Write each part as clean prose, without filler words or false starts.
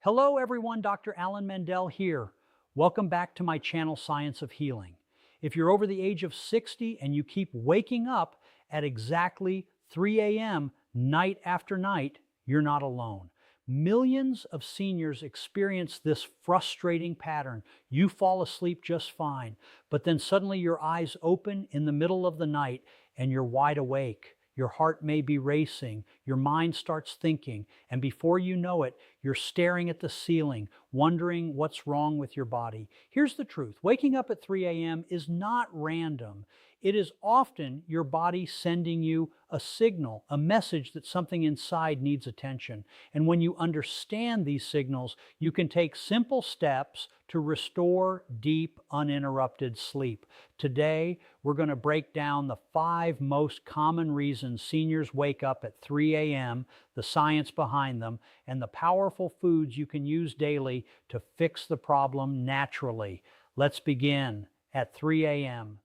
Hello everyone, Dr. Alan Mandel here. Welcome back to my channel, Science of Healing. If you're over the age of 60 and you keep waking up at exactly 3 a.m. night after night, you're not alone. Millions of seniors experience this frustrating pattern. You fall asleep just fine, but then suddenly your eyes open in the middle of the night and you're wide awake. Your heart may be racing, your mind starts thinking, and before you know it, you're staring at the ceiling, wondering what's wrong with your body. Here's the truth. Waking up at 3 a.m. is not random. It is often your body sending you a signal, a message that something inside needs attention. And when you understand these signals, you can take simple steps to restore deep, uninterrupted sleep. Today, we're going to break down the 5 most common reasons seniors wake up at 3 a.m., the science behind them, and the powerful foods you can use daily to fix the problem naturally. Let's begin at 3 a.m.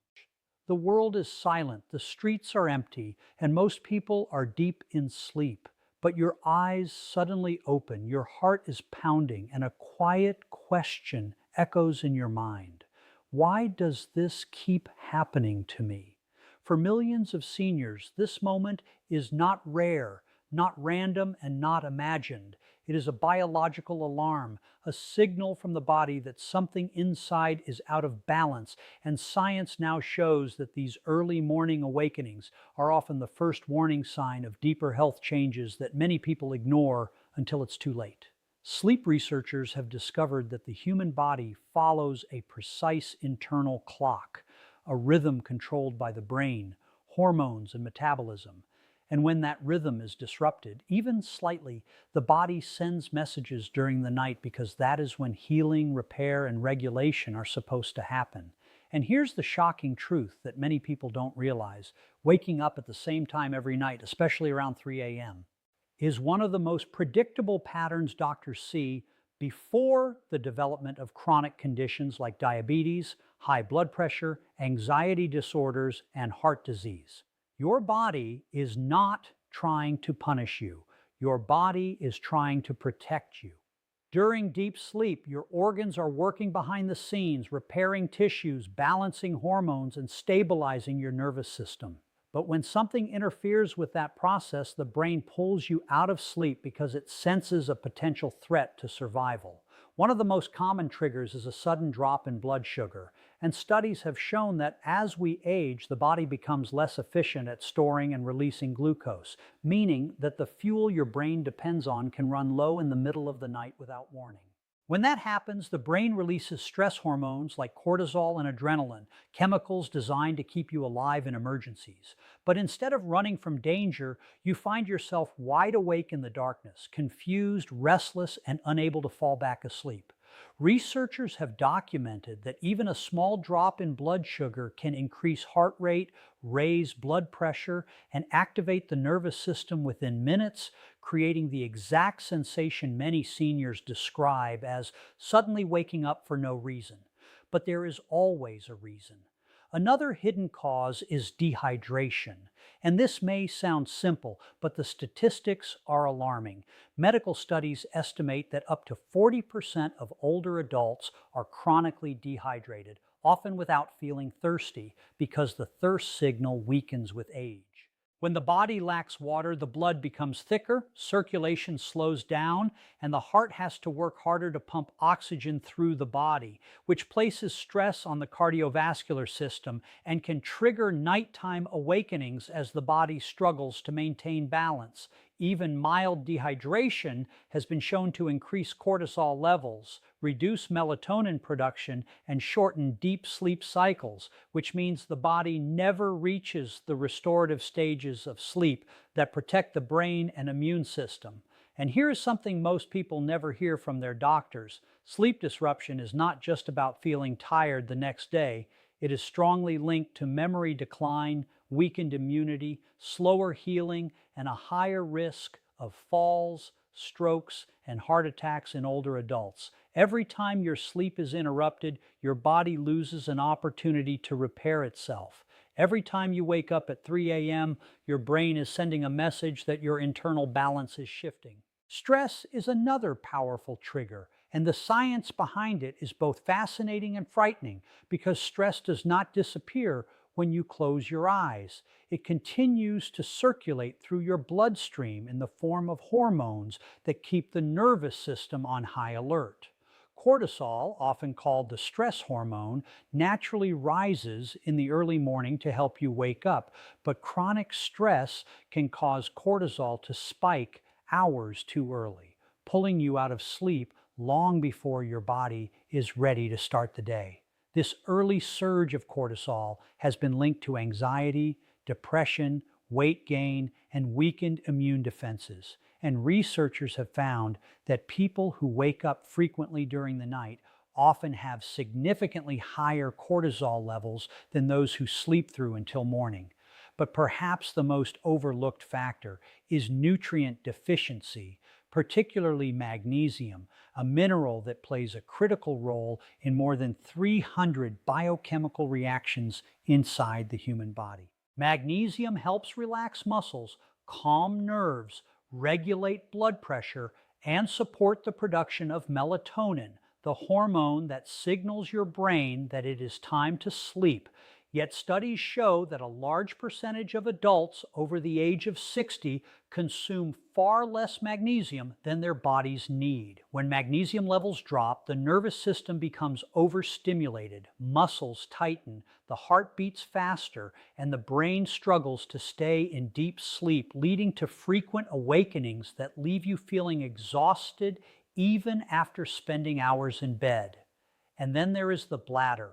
The world is silent, the streets are empty, and most people are deep in sleep. But your eyes suddenly open, your heart is pounding, and a quiet question echoes in your mind. Why does this keep happening to me? For millions of seniors, this moment is not rare, not random, and not imagined. It is a biological alarm, a signal from the body that something inside is out of balance, and science now shows that these early morning awakenings are often the first warning sign of deeper health changes that many people ignore until it's too late. Sleep researchers have discovered that the human body follows a precise internal clock, a rhythm controlled by the brain, hormones, and metabolism. And when that rhythm is disrupted, even slightly, the body sends messages during the night because that is when healing, repair, and regulation are supposed to happen. And here's the shocking truth that many people don't realize. Waking up at the same time every night, especially around 3 a.m., is one of the most predictable patterns doctors see before the development of chronic conditions like diabetes, high blood pressure, anxiety disorders, and heart disease. Your body is not trying to punish you. Your body is trying to protect you. During deep sleep, your organs are working behind the scenes, repairing tissues, balancing hormones, and stabilizing your nervous system. But when something interferes with that process, the brain pulls you out of sleep because it senses a potential threat to survival. One of the most common triggers is a sudden drop in blood sugar, and studies have shown that as we age, the body becomes less efficient at storing and releasing glucose, meaning that the fuel your brain depends on can run low in the middle of the night without warning. When that happens, the brain releases stress hormones like cortisol and adrenaline, chemicals designed to keep you alive in emergencies. But instead of running from danger, you find yourself wide awake in the darkness, confused, restless, and unable to fall back asleep. Researchers have documented that even a small drop in blood sugar can increase heart rate, raise blood pressure, and activate the nervous system within minutes, creating the exact sensation many seniors describe as suddenly waking up for no reason. But there is always a reason. Another hidden cause is dehydration. And this may sound simple, but the statistics are alarming. Medical studies estimate that up to 40% of older adults are chronically dehydrated, often without feeling thirsty, because the thirst signal weakens with age. When the body lacks water, the blood becomes thicker, circulation slows down, and the heart has to work harder to pump oxygen through the body, which places stress on the cardiovascular system and can trigger nighttime awakenings as the body struggles to maintain balance. Even mild dehydration has been shown to increase cortisol levels, reduce melatonin production, and shorten deep sleep cycles, which means the body never reaches the restorative stages of sleep that protect the brain and immune system. And here's something most people never hear from their doctors. Sleep disruption is not just about feeling tired the next day. It is strongly linked to memory decline, weakened immunity, slower healing, and a higher risk of falls, strokes, and heart attacks in older adults. Every time your sleep is interrupted, your body loses an opportunity to repair itself. Every time you wake up at 3 a.m., your brain is sending a message that your internal balance is shifting. Stress is another powerful trigger, and the science behind it is both fascinating and frightening because stress does not disappear when you close your eyes. It continues to circulate through your bloodstream in the form of hormones that keep the nervous system on high alert. Cortisol, often called the stress hormone, naturally rises in the early morning to help you wake up, but chronic stress can cause cortisol to spike hours too early, pulling you out of sleep long before your body is ready to start the day. This early surge of cortisol has been linked to anxiety, depression, weight gain, and weakened immune defenses. And researchers have found that people who wake up frequently during the night often have significantly higher cortisol levels than those who sleep through until morning. But perhaps the most overlooked factor is nutrient deficiency, particularly magnesium, a mineral that plays a critical role in more than 300 biochemical reactions inside the human body. Magnesium helps relax muscles, calm nerves, regulate blood pressure, and support the production of melatonin, the hormone that signals your brain that it is time to sleep. Yet studies show that a large percentage of adults over the age of 60 consume far less magnesium than their bodies need. When magnesium levels drop, the nervous system becomes overstimulated, muscles tighten, the heart beats faster, and the brain struggles to stay in deep sleep, leading to frequent awakenings that leave you feeling exhausted even after spending hours in bed. And then there is the bladder,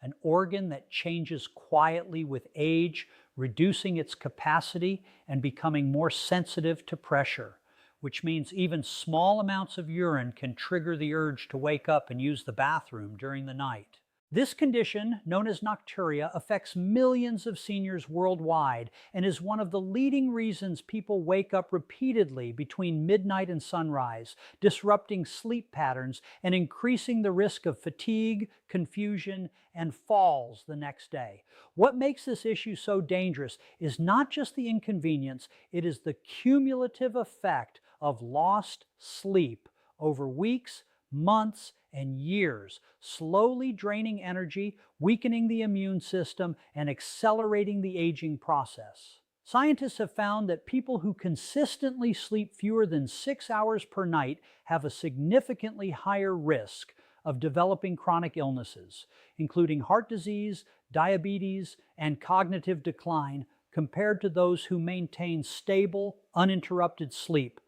an organ that changes quietly with age, reducing its capacity and becoming more sensitive to pressure, which means even small amounts of urine can trigger the urge to wake up and use the bathroom during the night. This condition, known as nocturia, affects millions of seniors worldwide and is one of the leading reasons people wake up repeatedly between midnight and sunrise, disrupting sleep patterns and increasing the risk of fatigue, confusion, and falls the next day. What makes this issue so dangerous is not just the inconvenience, it is the cumulative effect of lost sleep over weeks, months, and years, slowly draining energy, weakening the immune system, and accelerating the aging process. Scientists have found that people who consistently sleep fewer than 6 hours per night have a significantly higher risk of developing chronic illnesses, including heart disease, diabetes, and cognitive decline, compared to those who maintain stable, uninterrupted sleep.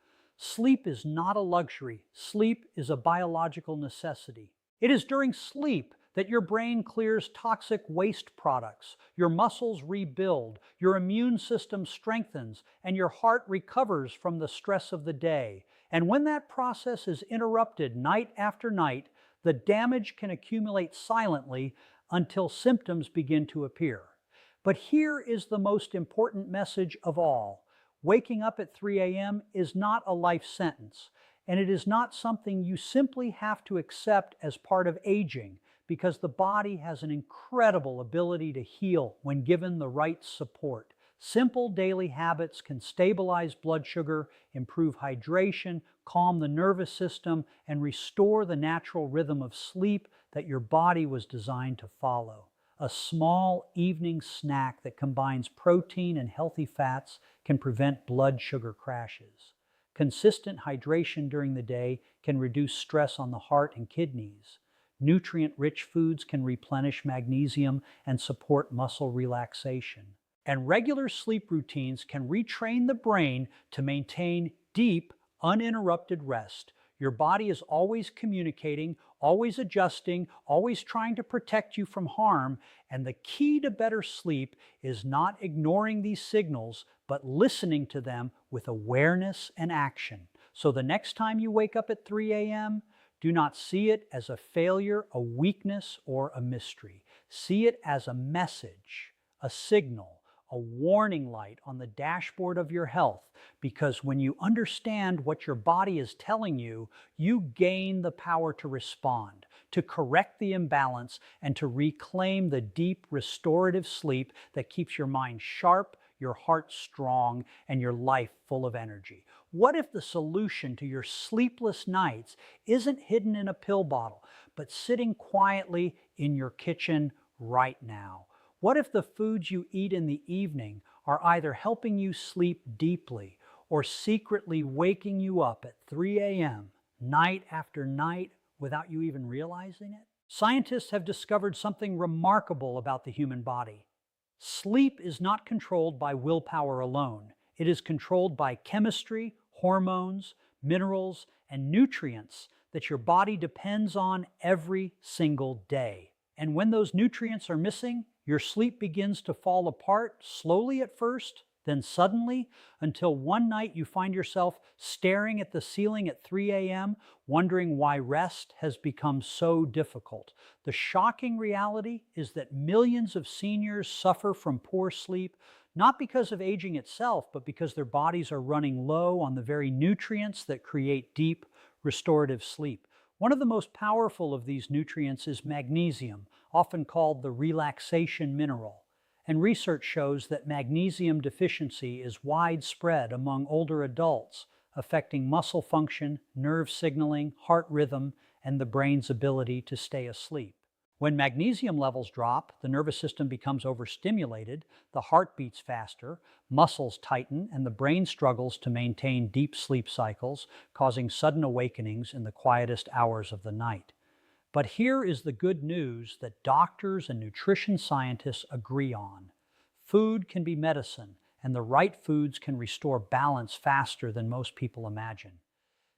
Sleep is not a luxury. Sleep is a biological necessity. It is during sleep that your brain clears toxic waste products, your muscles rebuild, your immune system strengthens, and your heart recovers from the stress of the day. And when that process is interrupted night after night, the damage can accumulate silently until symptoms begin to appear. But here is the most important message of all. Waking up at 3 a.m. is not a life sentence, and it is not something you simply have to accept as part of aging, because the body has an incredible ability to heal when given the right support. Simple daily habits can stabilize blood sugar, improve hydration, calm the nervous system, and restore the natural rhythm of sleep that your body was designed to follow. A small evening snack that combines protein and healthy fats can prevent blood sugar crashes. Consistent hydration during the day can reduce stress on the heart and kidneys. Nutrient-rich foods can replenish magnesium and support muscle relaxation. And regular sleep routines can retrain the brain to maintain deep, uninterrupted rest. Your body is always communicating, always adjusting, always trying to protect you from harm, and the key to better sleep is not ignoring these signals, but listening to them with awareness and action. So the next time you wake up at 3 a.m., do not see it as a failure, a weakness, or a mystery. See it as a message, a signal, a warning light on the dashboard of your health, because when you understand what your body is telling you, you gain the power to respond, to correct the imbalance, and to reclaim the deep restorative sleep that keeps your mind sharp, your heart strong, and your life full of energy? What if the solution to your sleepless nights isn't hidden in a pill bottle, but sitting quietly in your kitchen right now? What if the foods you eat in the evening are either helping you sleep deeply or secretly waking you up at 3 a.m. night after night without you even realizing it? Scientists have discovered something remarkable about the human body. Sleep is not controlled by willpower alone. It is controlled by chemistry, hormones, minerals, and nutrients that your body depends on every single day. And when those nutrients are missing, your sleep begins to fall apart, slowly at first, then suddenly, until one night you find yourself staring at the ceiling at 3 a.m., wondering why rest has become so difficult. The shocking reality is that millions of seniors suffer from poor sleep, not because of aging itself, but because their bodies are running low on the very nutrients that create deep, restorative sleep. One of the most powerful of these nutrients is magnesium, often called the relaxation mineral. And research shows that magnesium deficiency is widespread among older adults, affecting muscle function, nerve signaling, heart rhythm, and the brain's ability to stay asleep. When magnesium levels drop, the nervous system becomes overstimulated, the heart beats faster, muscles tighten, and the brain struggles to maintain deep sleep cycles, causing sudden awakenings in the quietest hours of the night. But here is the good news that doctors and nutrition scientists agree on. Food can be medicine, and the right foods can restore balance faster than most people imagine.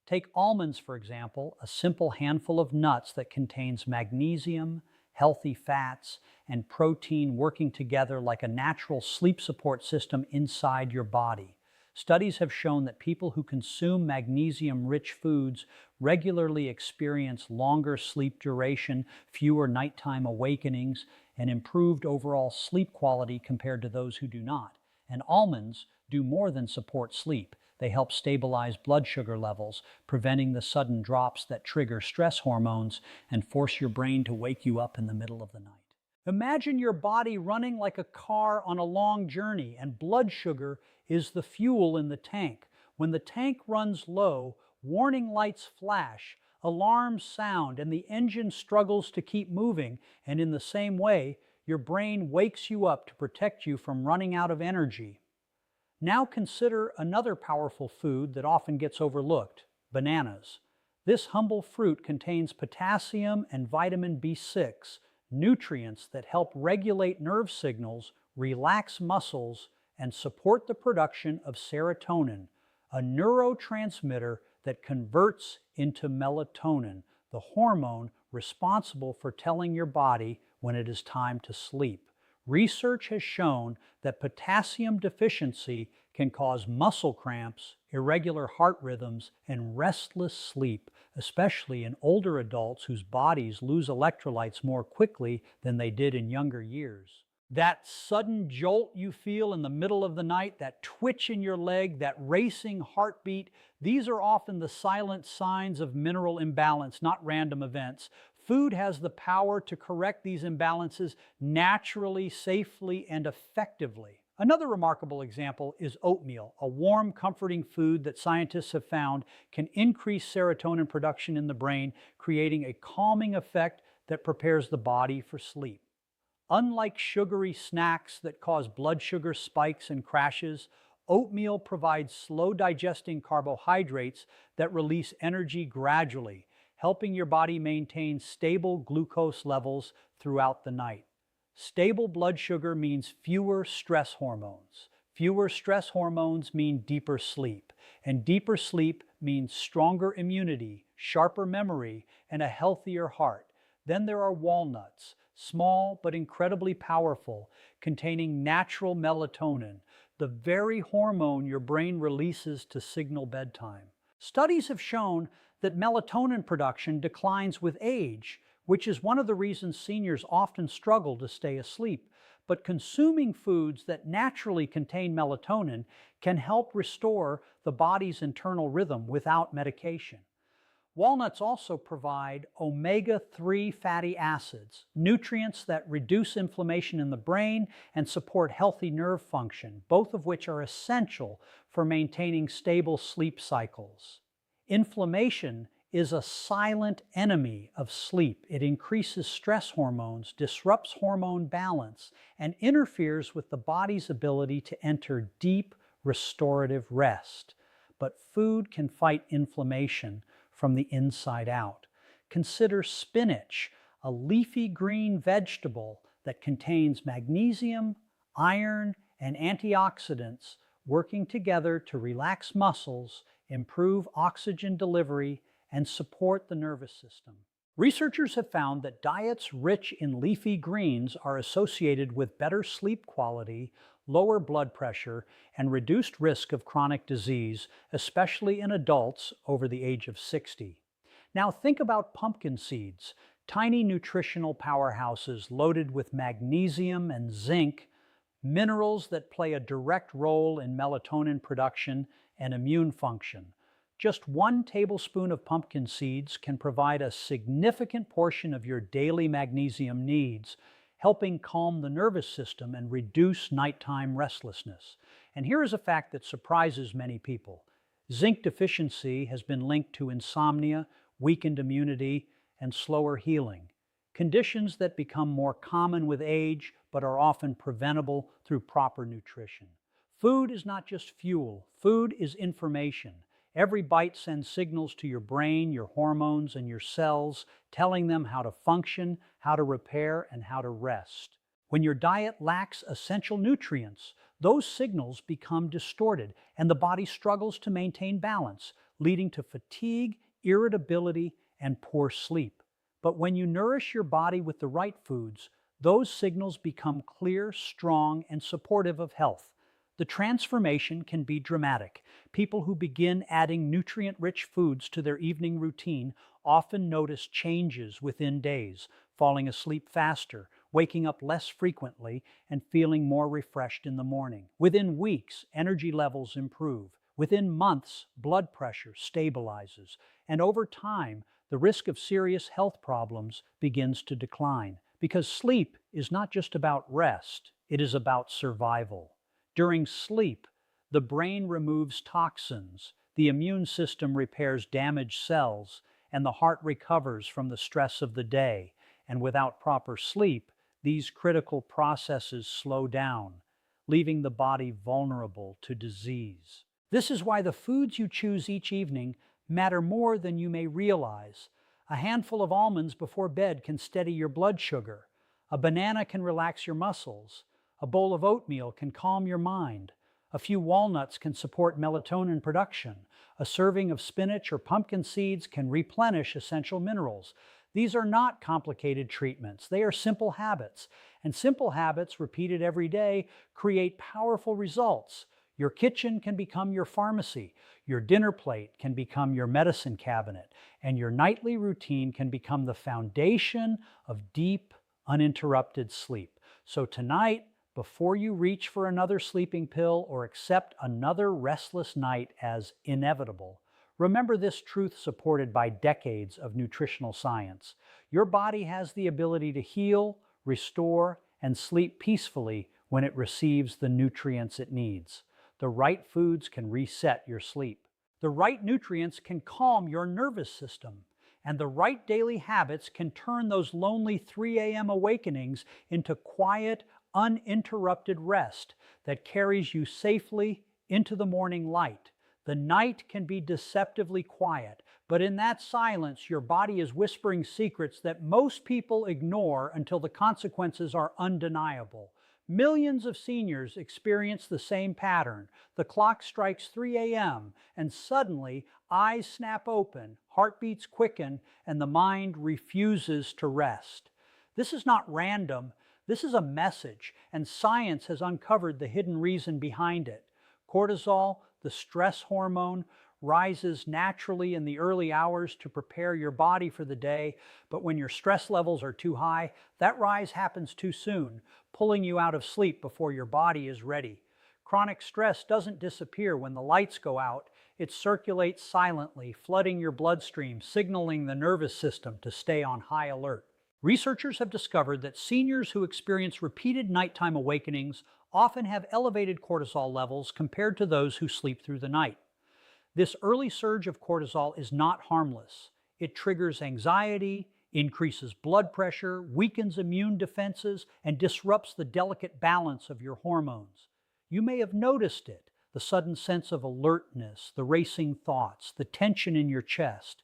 Take almonds, for example, a simple handful of nuts that contains magnesium, healthy fats, and protein working together like a natural sleep support system inside your body. Studies have shown that people who consume magnesium-rich foods regularly experience longer sleep duration, fewer nighttime awakenings, and improved overall sleep quality compared to those who do not. And almonds do more than support sleep. They help stabilize blood sugar levels, preventing the sudden drops that trigger stress hormones and force your brain to wake you up in the middle of the night. Imagine your body running like a car on a long journey, and blood sugar is the fuel in the tank. When the tank runs low, warning lights flash, alarms sound, and the engine struggles to keep moving, and in the same way, your brain wakes you up to protect you from running out of energy. Now consider another powerful food that often gets overlooked: bananas. This humble fruit contains potassium and vitamin B6, nutrients that help regulate nerve signals, relax muscles, and support the production of serotonin, a neurotransmitter that converts into melatonin, the hormone responsible for telling your body when it is time to sleep. Research has shown that potassium deficiency can cause muscle cramps, irregular heart rhythms, and restless sleep, especially in older adults whose bodies lose electrolytes more quickly than they did in younger years. That sudden jolt you feel in the middle of the night, that twitch in your leg, that racing heartbeat, these are often the silent signs of mineral imbalance, not random events. Food has the power to correct these imbalances naturally, safely, and effectively. Another remarkable example is oatmeal, a warm, comforting food that scientists have found can increase serotonin production in the brain, creating a calming effect that prepares the body for sleep. Unlike sugary snacks that cause blood sugar spikes and crashes, oatmeal provides slow-digesting carbohydrates that release energy gradually, helping your body maintain stable glucose levels throughout the night. Stable blood sugar means fewer stress hormones. Fewer stress hormones mean deeper sleep. And deeper sleep means stronger immunity, sharper memory, and a healthier heart. Then there are walnuts, small but incredibly powerful, containing natural melatonin, the very hormone your brain releases to signal bedtime. Studies have shown that melatonin production declines with age, which is one of the reasons seniors often struggle to stay asleep. But consuming foods that naturally contain melatonin can help restore the body's internal rhythm without medication. Walnuts also provide omega-3 fatty acids, nutrients that reduce inflammation in the brain and support healthy nerve function, both of which are essential for maintaining stable sleep cycles. Inflammation is a silent enemy of sleep. It increases stress hormones, disrupts hormone balance, and interferes with the body's ability to enter deep, restorative rest. But food can fight inflammation from the inside out. Consider spinach, a leafy green vegetable that contains magnesium, iron, and antioxidants working together to relax muscles, improve oxygen delivery, and support the nervous system. Researchers have found that diets rich in leafy greens are associated with better sleep quality, lower blood pressure, and reduced risk of chronic disease, especially in adults over the age of 60. Now think about pumpkin seeds, tiny nutritional powerhouses loaded with magnesium and zinc, minerals that play a direct role in melatonin production and immune function. Just 1 tablespoon of pumpkin seeds can provide a significant portion of your daily magnesium needs, helping calm the nervous system and reduce nighttime restlessness. And here is a fact that surprises many people. Zinc deficiency has been linked to insomnia, weakened immunity, and slower healing, conditions that become more common with age but are often preventable through proper nutrition. Food is not just fuel. Food is information. Every bite sends signals to your brain, your hormones, and your cells, telling them how to function, how to repair, and how to rest. When your diet lacks essential nutrients, those signals become distorted, and the body struggles to maintain balance, leading to fatigue, irritability, and poor sleep. But when you nourish your body with the right foods, those signals become clear, strong, and supportive of health. The transformation can be dramatic. People who begin adding nutrient-rich foods to their evening routine often notice changes within days, falling asleep faster, waking up less frequently, and feeling more refreshed in the morning. Within weeks, energy levels improve. Within months, blood pressure stabilizes. And over time, the risk of serious health problems begins to decline. Because sleep is not just about rest, it is about survival. During sleep, the brain removes toxins, the immune system repairs damaged cells, and the heart recovers from the stress of the day. And without proper sleep, these critical processes slow down, leaving the body vulnerable to disease. This is why the foods you choose each evening matter more than you may realize. A handful of almonds before bed can steady your blood sugar. A banana can relax your muscles. A bowl of oatmeal can calm your mind. A few walnuts can support melatonin production. A serving of spinach or pumpkin seeds can replenish essential minerals. These are not complicated treatments. They are simple habits. And simple habits repeated every day create powerful results. Your kitchen can become your pharmacy. Your dinner plate can become your medicine cabinet. And your nightly routine can become the foundation of deep, uninterrupted sleep. So tonight, before you reach for another sleeping pill or accept another restless night as inevitable, remember this truth supported by decades of nutritional science. Your body has the ability to heal, restore, and sleep peacefully when it receives the nutrients it needs. The right foods can reset your sleep. The right nutrients can calm your nervous system. And the right daily habits can turn those lonely 3 a.m. awakenings into quiet, uninterrupted rest that carries you safely into the morning light. The night can be deceptively quiet, but in that silence, your body is whispering secrets that most people ignore until the consequences are undeniable. Millions of seniors experience the same pattern. The clock strikes 3 a.m. and suddenly eyes snap open, heartbeats quicken, and the mind refuses to rest. This is not random. This is a message, and science has uncovered the hidden reason behind it. Cortisol, the stress hormone, rises naturally in the early hours to prepare your body for the day, but when your stress levels are too high, that rise happens too soon, pulling you out of sleep before your body is ready. Chronic stress doesn't disappear when the lights go out. It circulates silently, flooding your bloodstream, signaling the nervous system to stay on high alert. Researchers have discovered that seniors who experience repeated nighttime awakenings often have elevated cortisol levels compared to those who sleep through the night. This early surge of cortisol is not harmless. It triggers anxiety, increases blood pressure, weakens immune defenses, and disrupts the delicate balance of your hormones. You may have noticed it, the sudden sense of alertness, the racing thoughts, the tension in your chest,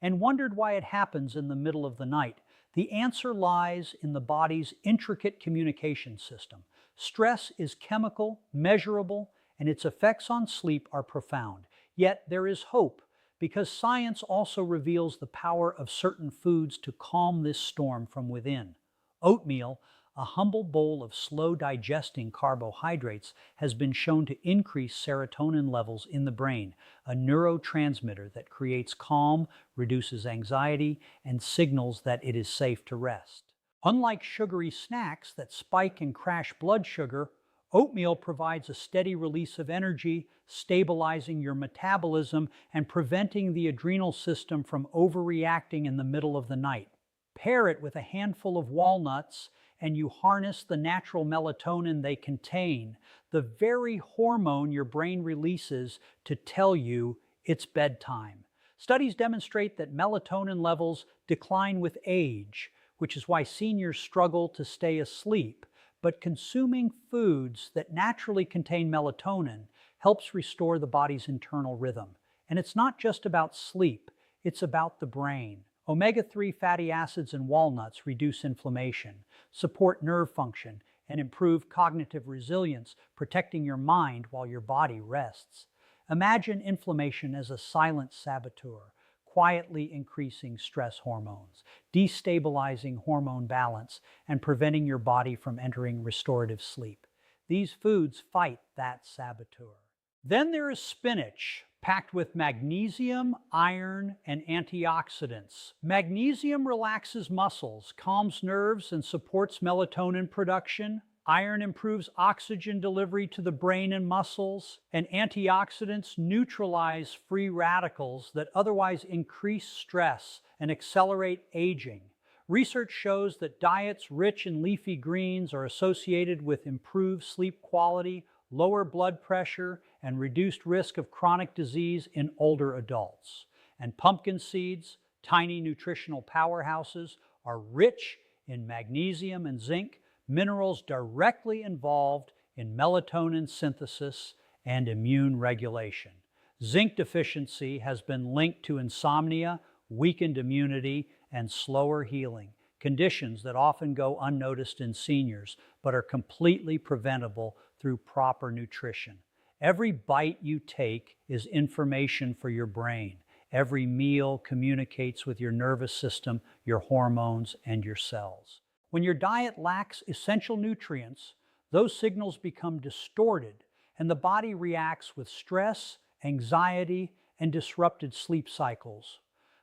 and wondered why it happens in the middle of the night. The answer lies in the body's intricate communication system. Stress is chemical, measurable, and its effects on sleep are profound. Yet there is hope, because science also reveals the power of certain foods to calm this storm from within. Oatmeal, a humble bowl of slow-digesting carbohydrates, has been shown to increase serotonin levels in the brain, a neurotransmitter that creates calm, reduces anxiety, and signals that it is safe to rest. Unlike sugary snacks that spike and crash blood sugar, oatmeal provides a steady release of energy, stabilizing your metabolism and preventing the adrenal system from overreacting in the middle of the night. Pair it with a handful of walnuts, and you harness the natural melatonin they contain, the very hormone your brain releases to tell you it's bedtime. Studies demonstrate that melatonin levels decline with age, which is why seniors struggle to stay asleep. But consuming foods that naturally contain melatonin helps restore the body's internal rhythm. And it's not just about sleep, it's about the brain. Omega-3 fatty acids in walnuts reduce inflammation, support nerve function, and improve cognitive resilience, protecting your mind while your body rests. Imagine inflammation as a silent saboteur, quietly increasing stress hormones, destabilizing hormone balance, and preventing your body from entering restorative sleep. These foods fight that saboteur. Then there is spinach, packed with magnesium, iron, and antioxidants. Magnesium relaxes muscles, calms nerves, and supports melatonin production. Iron improves oxygen delivery to the brain and muscles, and antioxidants neutralize free radicals that otherwise increase stress and accelerate aging. Research shows that diets rich in leafy greens are associated with improved sleep quality, lower blood pressure, and reduced risk of chronic disease in older adults. And pumpkin seeds, tiny nutritional powerhouses, are rich in magnesium and zinc, minerals directly involved in melatonin synthesis and immune regulation. Zinc deficiency has been linked to insomnia, weakened immunity, and slower healing, conditions that often go unnoticed in seniors but are completely preventable through proper nutrition. Every bite you take is information for your brain. Every meal communicates with your nervous system, your hormones, and your cells. When your diet lacks essential nutrients, those signals become distorted, and the body reacts with stress, anxiety, and disrupted sleep cycles.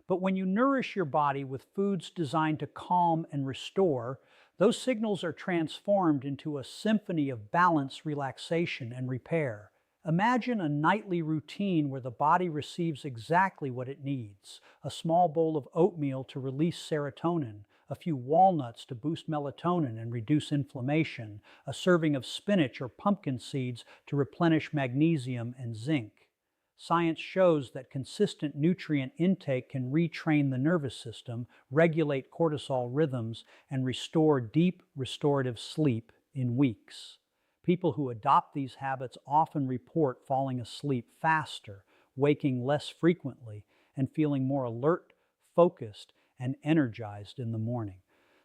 But when you nourish your body with foods designed to calm and restore, those signals are transformed into a symphony of balance, relaxation, and repair. Imagine a nightly routine where the body receives exactly what it needs: a small bowl of oatmeal to release serotonin, a few walnuts to boost melatonin and reduce inflammation, a serving of spinach or pumpkin seeds to replenish magnesium and zinc. Science shows that consistent nutrient intake can retrain the nervous system, regulate cortisol rhythms, and restore deep restorative sleep in weeks. People who adopt these habits often report falling asleep faster, waking less frequently, and feeling more alert, focused, and energized in the morning.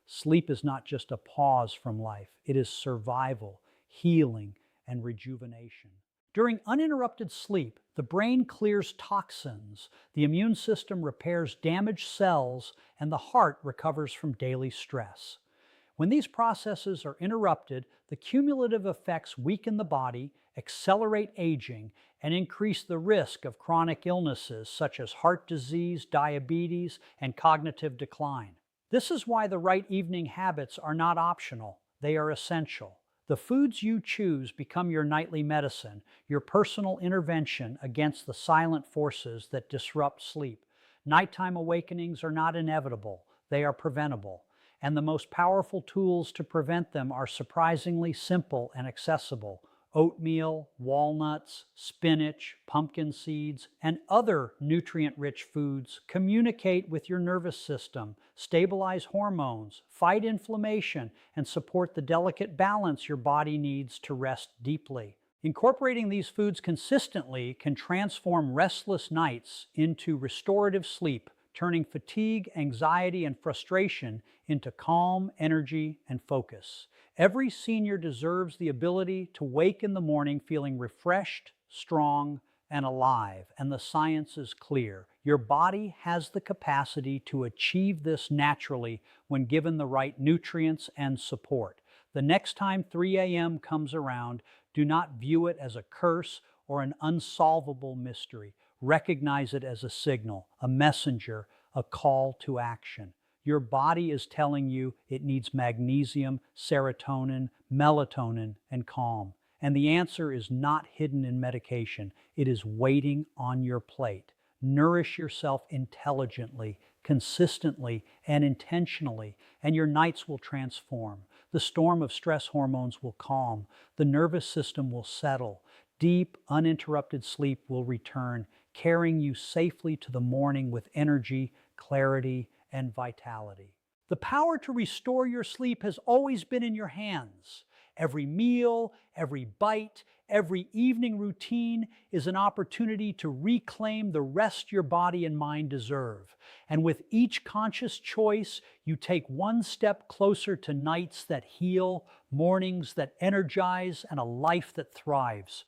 Sleep is not just a pause from life, it is survival, healing, and rejuvenation. During uninterrupted sleep, the brain clears toxins, the immune system repairs damaged cells, and the heart recovers from daily stress. When these processes are interrupted, the cumulative effects weaken the body, accelerate aging, and increase the risk of chronic illnesses such as heart disease, diabetes, and cognitive decline. This is why the right evening habits are not optional, they are essential. The foods you choose become your nightly medicine, your personal intervention against the silent forces that disrupt sleep. Nighttime awakenings are not inevitable, they are preventable. And the most powerful tools to prevent them are surprisingly simple and accessible. Oatmeal, walnuts, spinach, pumpkin seeds, and other nutrient-rich foods communicate with your nervous system, stabilize hormones, fight inflammation, and support the delicate balance your body needs to rest deeply. Incorporating these foods consistently can transform restless nights into restorative sleep, turning fatigue, anxiety, and frustration into calm, energy, and focus. Every senior deserves the ability to wake in the morning feeling refreshed, strong, and alive, and the science is clear. Your body has the capacity to achieve this naturally when given the right nutrients and support. The next time 3 a.m. comes around, do not view it as a curse or an unsolvable mystery. Recognize it as a signal, a messenger, a call to action. Your body is telling you it needs magnesium, serotonin, melatonin, and calm. And the answer is not hidden in medication. It is waiting on your plate. Nourish yourself intelligently, consistently, and intentionally, and your nights will transform. The storm of stress hormones will calm. The nervous system will settle. Deep, uninterrupted sleep will return, carrying you safely to the morning with energy, clarity, and vitality. The power to restore your sleep has always been in your hands. Every meal, every bite, every evening routine is an opportunity to reclaim the rest your body and mind deserve. And with each conscious choice, you take one step closer to nights that heal, mornings that energize, and a life that thrives.